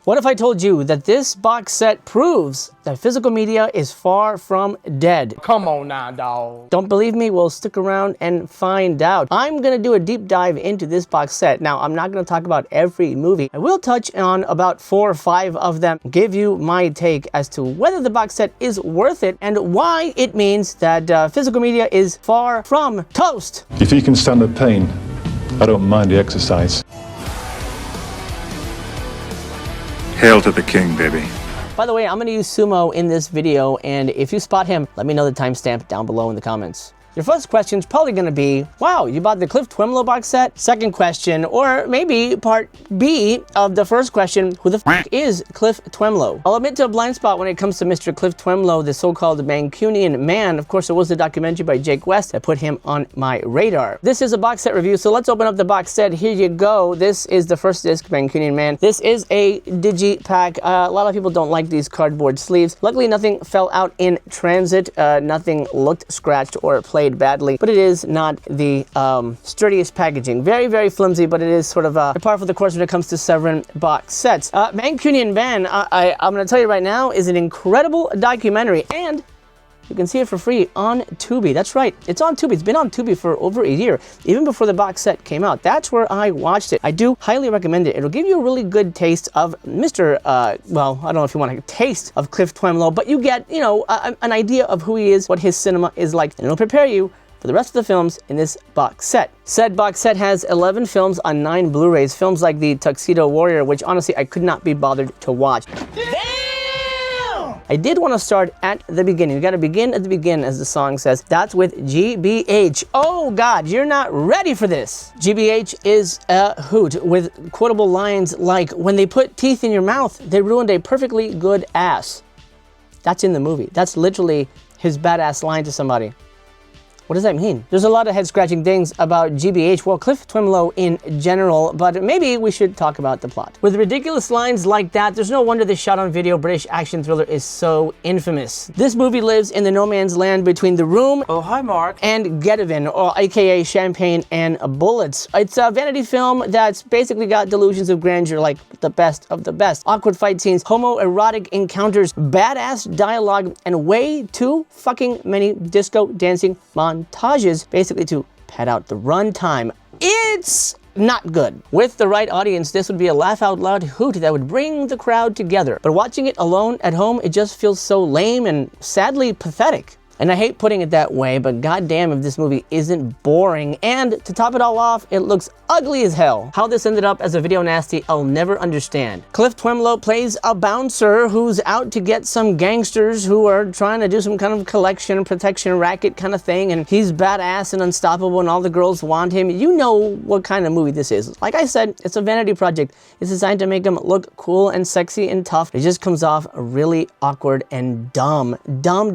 What if I told you that this box set proves that physical media is far from dead? Come on now, dawg. Don't believe me? Well, stick around and find out. I'm gonna do a deep dive into this box set. Now, I'm not gonna talk about every movie. I will touch on about 4 or 5 of them, give you my take as to whether the box set is worth it and why it means that physical media is far from toast. If you can stand the pain, I don't mind the exercise. Hail to the king, baby. By the way, I'm gonna use Sumo in this video, and if you spot him, let me know the timestamp down below in the comments. Your first question is probably gonna be, wow, you bought the Cliff Twemlow box set? Second question, or maybe part B of the first question, who the f is Cliff Twemlow? I'll admit to a blind spot when it comes to Mr. Cliff Twemlow, the so-called Mancunian man. Of course, it was a documentary by Jake West that put him on my radar. This is a box set review, so let's open up the box set. Here you go. This is the first disc, Mancunian Man. This is a digipack. A lot of people don't like these cardboard sleeves. Luckily, nothing fell out in transit. Nothing looked scratched or played badly, but it is not the sturdiest packaging. Very, very flimsy, but it is sort of par for the course when it comes to Severin box sets. Mancunian Man, I'm going to tell you right now, is an incredible documentary, and you can see it for free on Tubi. That's right, it's on Tubi. It's been on Tubi for over a year, even before the box set came out. That's where I watched it. I do highly recommend it. It'll give you a really good taste of Mr. Well, I don't know if you want a taste of Cliff Twemlow, but you get, you know, an idea of who he is, what his cinema is like, and it'll prepare you for the rest of the films in this box set. Said box set has 11 films on 9 Blu-rays, films like The Tuxedo Warrior, which honestly I could not be bothered to watch. I did want to start at the beginning. You got to begin at the beginning, as the song says. That's with G.B.H. Oh God, you're not ready for this. G.B.H. is a hoot with quotable lines like, when they put teeth in your mouth, they ruined a perfectly good ass. That's in the movie. That's literally his badass line to somebody. What does that mean? There's a lot of head-scratching things about G.B.H., well, Cliff Twemlow in general, but maybe we should talk about the plot. With ridiculous lines like that, there's no wonder this shot-on-video British action thriller is so infamous. This movie lives in the no man's land between The Room, Oh, hi, Mark. and Getavin, or aka Champagne and Bullets. It's a vanity film that's basically got delusions of grandeur, like the best of the best. Awkward fight scenes, homoerotic encounters, badass dialogue, and way too fucking many disco dancing montages, basically to pad out the runtime. It's not good. With the right audience, this would be a laugh out loud hoot that would bring the crowd together. But watching it alone at home, it just feels so lame and sadly pathetic. And I hate putting it that way, but goddamn if this movie isn't boring. And to top it all off, it looks ugly as hell. How this ended up as a video nasty, I'll never understand. Cliff Twemlow plays a bouncer who's out to get some gangsters who are trying to do some kind of collection, protection racket kind of thing, and he's badass and unstoppable and all the girls want him. You know what kind of movie this is. Like I said, it's a vanity project. It's designed to make him look cool and sexy and tough. It just comes off really awkward and dumb. Dumb.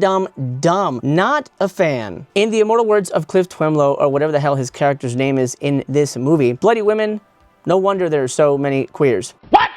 Not a fan. In the immortal words of Cliff Twemlow, or whatever the hell his character's name is in this movie, bloody women, no wonder there are so many queers. What?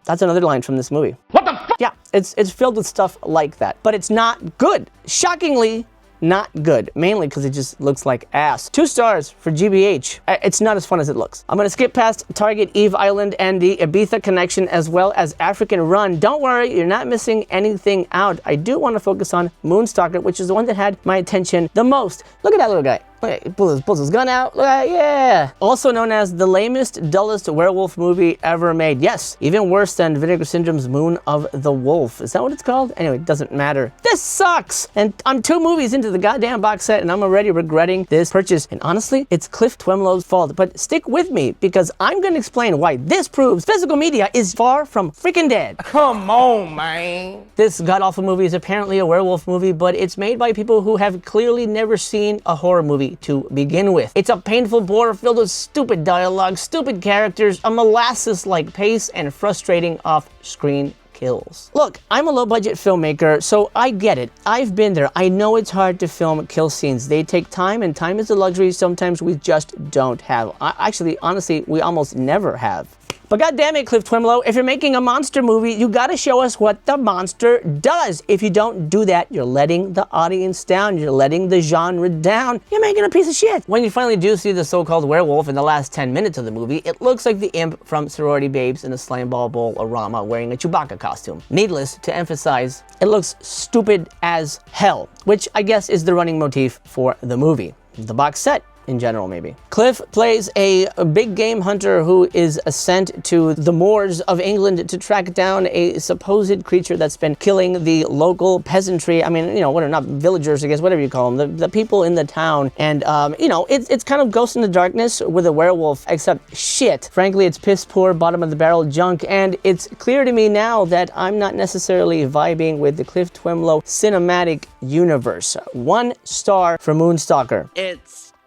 That's another line from this movie. What the f? Yeah, it's filled with stuff like that, but it's not good. Shockingly, not good, mainly because it just looks like ass. 2 stars for G.B.H. It's not as fun as it looks. I'm gonna skip past Target, Eve Island, and the Ibiza Connection, as well as African Run. Don't worry, you're not missing anything out. I do want to focus on Moonstalker, which is the one that had my attention the most. Look at that little guy. Look, he pulls his gun out. Look at that, yeah. Also known as the lamest, dullest werewolf movie ever made. Yes, even worse than Vinegar Syndrome's Moon of the Wolf. Is that what it's called? Anyway, it doesn't matter. This sucks! And I'm 2 movies into the goddamn box set, and I'm already regretting this purchase. And honestly, it's Cliff Twemlow's fault. But stick with me, because I'm gonna explain why this proves physical media is far from freaking dead. Come on, man. This god-awful movie is apparently a werewolf movie, but it's made by people who have clearly never seen a horror movie to begin with. It's a painful bore filled with stupid dialogue, stupid characters, a molasses-like pace, and frustrating off-screen kills. Look, I'm a low-budget filmmaker, so I get it. I've been there. I know it's hard to film kill scenes. They take time, and time is a luxury sometimes we just don't have. Actually, honestly, we almost never have. But goddammit, Cliff Twemlow, if you're making a monster movie, you gotta show us what the monster does. If you don't do that, you're letting the audience down, you're letting the genre down, you're making a piece of shit. When you finally do see the so-called werewolf in the last 10 minutes of the movie, it looks like the imp from Sorority Babes in a slime ball bowl-orama wearing a Chewbacca costume. Needless to emphasize, it looks stupid as hell, which I guess is the running motif for the movie. The box set in general, maybe. Cliff plays a big game hunter who is sent to the moors of England to track down a supposed creature that's been killing the local peasantry. I mean, you know, what are not villagers, I guess, whatever you call them, the people in the town. And, you know, it's kind of Ghost in the Darkness with a werewolf, except shit. Frankly, it's piss poor, bottom of the barrel junk, and it's clear to me now that I'm not necessarily vibing with the Cliff Twemlow cinematic universe. 1 star for Moonstalker.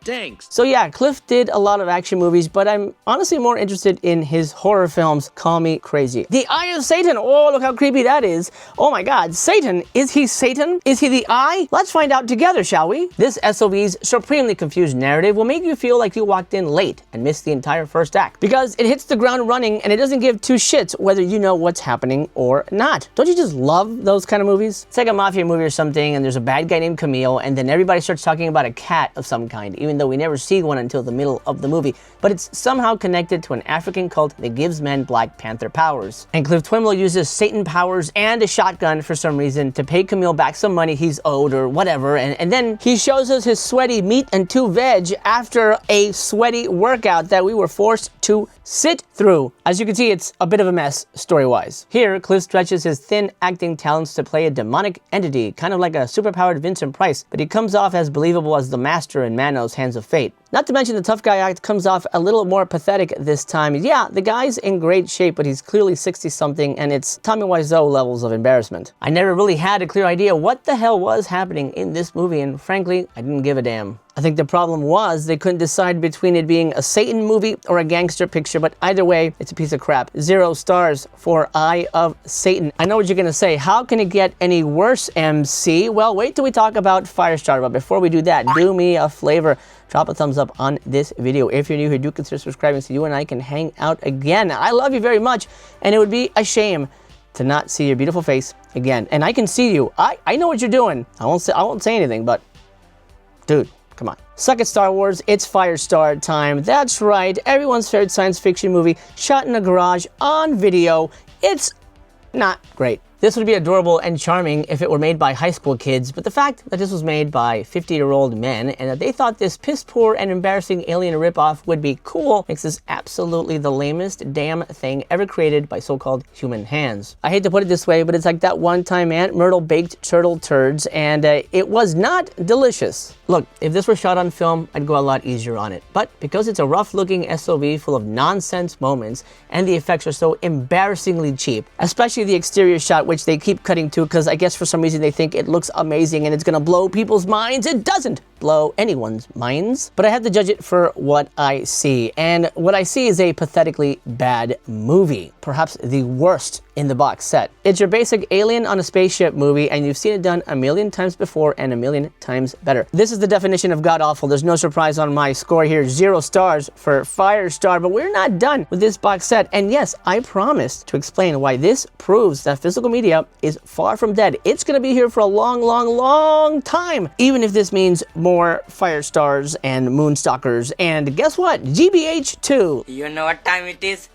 Thanks. So yeah, Cliff did a lot of action movies, but I'm honestly more interested in his horror films. Call me crazy. The Eye of Satan. Oh, look how creepy that is. Oh my God, Satan. Is he Satan? Is he the Eye? Let's find out together, shall we? This SOV's supremely confused narrative will make you feel like you walked in late and missed the entire first act, because it hits the ground running and it doesn't give 2 shits whether you know what's happening or not. Don't you just love those kind of movies? It's like a mafia movie or something, and there's a bad guy named Camille, and then everybody starts talking about a cat of some kind, even though we never see one until the middle of the movie, but it's somehow connected to an African cult that gives men Black Panther powers. And Cliff Twemlow uses Satan powers and a shotgun for some reason to pay Camille back some money he's owed or whatever, and then he shows us his sweaty meat and 2 veg after a sweaty workout that we were forced to sit through. As you can see, it's a bit of a mess story-wise. Here, Cliff stretches his thin acting talents to play a demonic entity, kind of like a superpowered Vincent Price, but he comes off as believable as the Master in Manos Hands of Fate. Not to mention the tough guy act comes off a little more pathetic this time. Yeah, the guy's in great shape, but he's clearly 60-something, and it's Tommy Wiseau levels of embarrassment. I never really had a clear idea what the hell was happening in this movie, and frankly, I didn't give a damn. I think the problem was they couldn't decide between it being a Satan movie or a gangster picture, but either way, it's a piece of crap. 0 stars for Eye of Satan. I know what you're gonna say. How can it get any worse, MC? Well, wait till we talk about Firestarter, but before we do that, do me a favor. Drop a thumbs up on this video. If you're new here, do consider subscribing so you and I can hang out again. I love you very much, and it would be a shame to not see your beautiful face again. And I can see you. I know what you're doing. I won't say anything, but dude, come on. Suck it, Star Wars. It's Firestar time. That's right. Everyone's favorite science fiction movie shot in a garage on video. It's not great. This would be adorable and charming if it were made by high school kids, but the fact that this was made by 50-year-old men and that they thought this piss-poor and embarrassing alien ripoff would be cool makes this absolutely the lamest damn thing ever created by so-called human hands. I hate to put it this way, but it's like that one-time Aunt Myrtle baked turtle turds, and it was not delicious. Look, if this were shot on film, I'd go a lot easier on it. But because it's a rough-looking SOV full of nonsense moments, and the effects are so embarrassingly cheap, especially the exterior shot, which they keep cutting to because I guess for some reason they think it looks amazing and it's gonna blow people's minds. It doesn't blow anyone's minds, but I have to judge it for what I see. And what I see is a pathetically bad movie. Perhaps the worst in the box set. It's your basic alien on a spaceship movie, and you've seen it done a million times before and a million times better. This is the definition of god-awful. There's no surprise on my score here. 0 stars for Firestar, but we're not done with this box set. And yes, I promised to explain why this proves that physical media is far from dead. It's gonna be here for a long, long, long time, even if this means more Firestars and Moonstalkers. And guess what? G.B.H. 2. You know what time it is?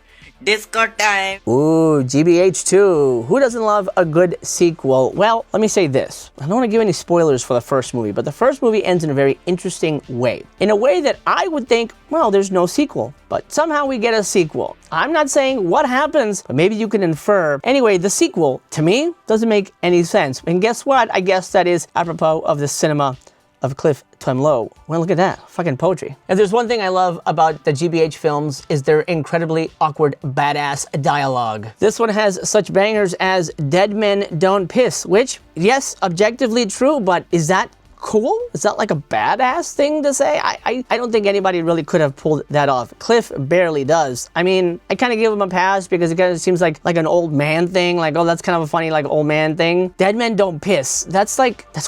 Disco time! Ooh, G.B.H. 2. Who doesn't love a good sequel? Well, let me say this. I don't want to give any spoilers for the first movie, but the first movie ends in a very interesting way. In a way that I would think, well, there's no sequel. But somehow we get a sequel. I'm not saying what happens, but maybe you can infer. Anyway, the sequel, to me, doesn't make any sense. And guess what? I guess that is apropos of the cinema of Cliff Twemlow. Well, look at that, fucking poetry. If there's one thing I love about the G.B.H. films is their incredibly awkward, badass dialogue. This one has such bangers as "Dead men don't piss," which, yes, objectively true, but is that cool? Is that like a badass thing to say? I don't think anybody really could have pulled that off. Cliff barely does. I mean, I kind of give him a pass because it kind of seems like an old man thing. Like, oh, that's kind of a funny like old man thing. Dead men don't piss. That's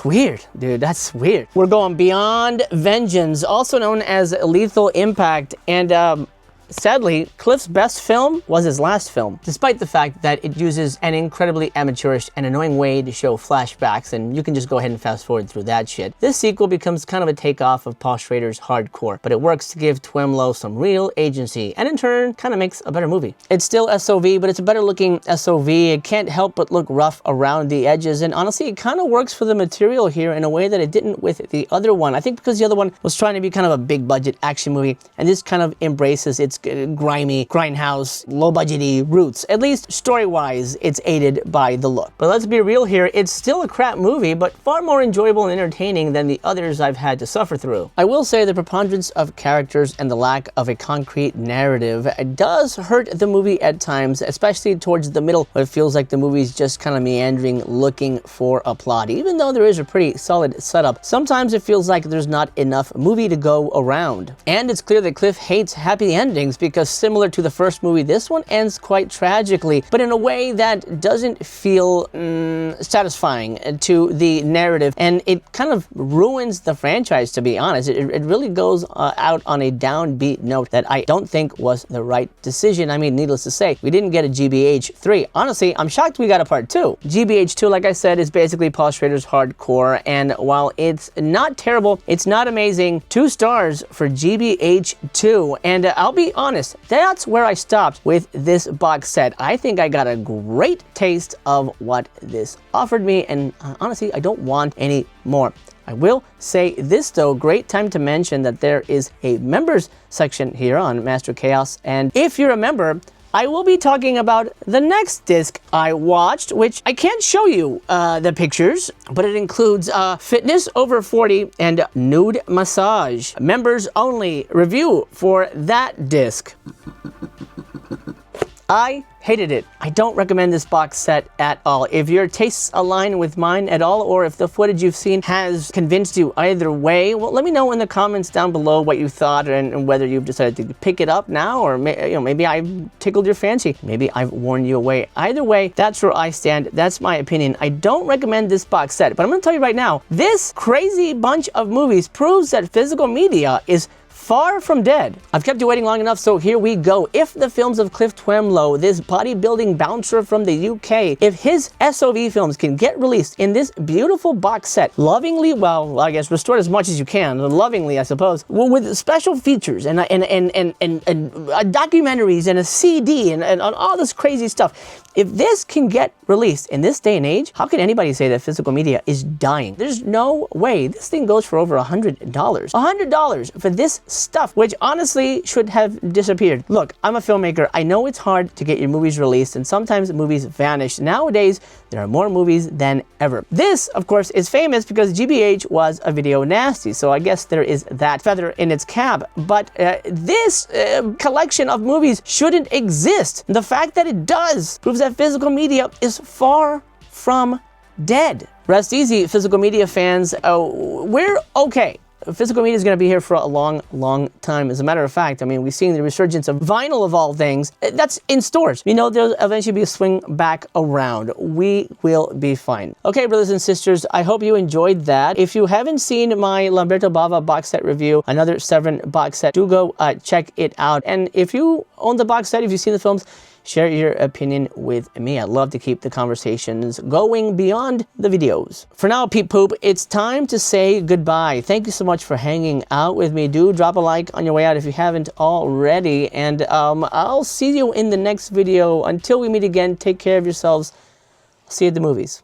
weird, dude. That's weird. We're going Beyond Vengeance, also known as Lethal Impact, and sadly, Cliff's best film was his last film, despite the fact that it uses an incredibly amateurish and annoying way to show flashbacks, and you can just go ahead and fast forward through that shit. This sequel becomes kind of a takeoff of Paul Schrader's Hardcore, but it works to give Twemlow some real agency, and in turn, kind of makes a better movie. It's still SOV, but it's a better looking SOV. It can't help but look rough around the edges, and honestly, it kind of works for the material here in a way that it didn't with the other one. I think because the other one was trying to be kind of a big budget action movie, and this kind of embraces its grimy, grindhouse, low budgety roots. At least story-wise, it's aided by the look. But let's be real here, it's still a crap movie, but far more enjoyable and entertaining than the others I've had to suffer through. I will say the preponderance of characters and the lack of a concrete narrative does hurt the movie at times, especially towards the middle, where it feels like the movie's just kind of meandering, looking for a plot. Even though there is a pretty solid setup, sometimes it feels like there's not enough movie to go around. And it's clear that Cliff hates happy endings because similar to the first movie, this one ends quite tragically, but in a way that doesn't feel satisfying to the narrative, and it kind of ruins the franchise, to be honest. It really goes out on a downbeat note that I don't think was the right decision. I mean, needless to say, we didn't get a G.B.H. 3. Honestly, I'm shocked we got a part 2. G.B.H. 2, like I said, is basically Paul Schrader's Hardcore, and while it's not terrible, it's not amazing. 2 stars for G.B.H. 2, and I'll be honest, that's where I stopped with this box set. I think I got a great taste of what this offered me, and honestly, I don't want any more. I will say this though, great time to mention that there is a members section here on Master Chaos, and if you're a member, I will be talking about the next disc I watched, which I can't show you the pictures, but it includes Fitness Over 40 and Nude Massage. Members only review for that disc. I hated it. I don't recommend this box set at all. If your tastes align with mine at all, or if the footage you've seen has convinced you either way, well, let me know in the comments down below what you thought and whether you've decided to pick it up now, or maybe I've tickled your fancy. Maybe I've warned you away. Either way, that's where I stand. That's my opinion. I don't recommend this box set, but I'm going to tell you right now, this crazy bunch of movies proves that physical media is far from dead. I've kept you waiting long enough, so here we go. If the films of Cliff Twemlow, this bodybuilding bouncer from the UK, if his SOV films can get released in this beautiful box set, lovingly, well, I guess restored as much as you can, lovingly, I suppose, well, with special features and documentaries and a CD and all this crazy stuff, if this can get released in this day and age, how can anybody say that physical media is dying? There's no way. This thing goes for over $100. $100 for this stuff, which honestly should have disappeared. Look, I'm a filmmaker. I know it's hard to get your movies released, and sometimes movies vanish. Nowadays, there are more movies than ever. This, of course, is famous because G.B.H. was a video nasty, so I guess there is that feather in its cap. But this collection of movies shouldn't exist. The fact that it does proves that physical media is far from dead. Rest easy, physical media fans. We're okay. Physical media is going to be here for a long, long time. As a matter of fact, I mean, we've seen the resurgence of vinyl of all things. That's in stores. You know, there'll eventually be a swing back around. We will be fine. Okay, brothers and sisters, I hope you enjoyed that. If you haven't seen my Lamberto Bava box set review, another Severin box set, do go check it out. And if you own the box set, if you've seen the films, share your opinion with me. I'd love to keep the conversations going beyond the videos. For now, Peep Poop, it's time to say goodbye. Thank you so much for hanging out with me. Do drop a like on your way out if you haven't already. And I'll see you in the next video. Until we meet again, take care of yourselves. See you at the movies.